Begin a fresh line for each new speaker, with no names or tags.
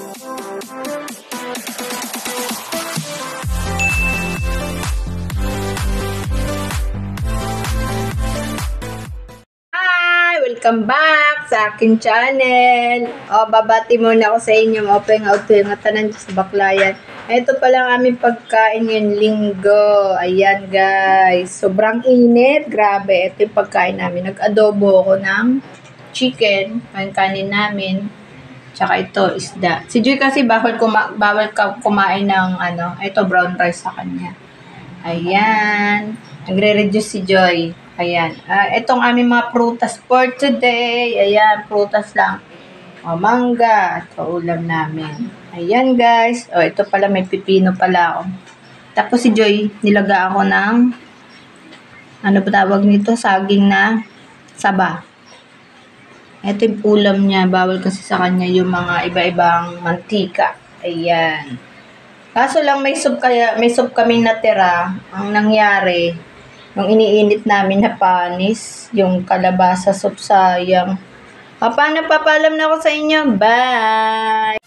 Welcome back sa aking channel. Babati muna ako sa inyo. Open out yung tanan sa baklayan. Ito pala ang aming pagkain ngayong linggo. Ayan guys. Sobrang init. Grabe. Ito yung pagkain namin. Nag-adobo ako ng chicken. Ang kanin namin. Tsaka ito, isda. Si Joy kasi bawal kumain ng ito brown rice sa kanya. Ayan. Nagre-reduce si Joy. Ayan. Itong aming mga prutas for today. Ayan, prutas lang. Mangga. Ito ulam namin. Ayan, guys. Ito pala, may pipino pala ako. Tapos si Joy, nilaga ako ng ano ba tawag nito? Saging na saba. Ito yung ulam niya. Bawal kasi sa kanya yung mga iba-ibang mantika. Ayan. Kaso lang may soup kaming natira. Ang nangyari, nung iniinit namin na panis, yung kalabasa soup sayang. Paano, papalam na ako sa inyo. Bye!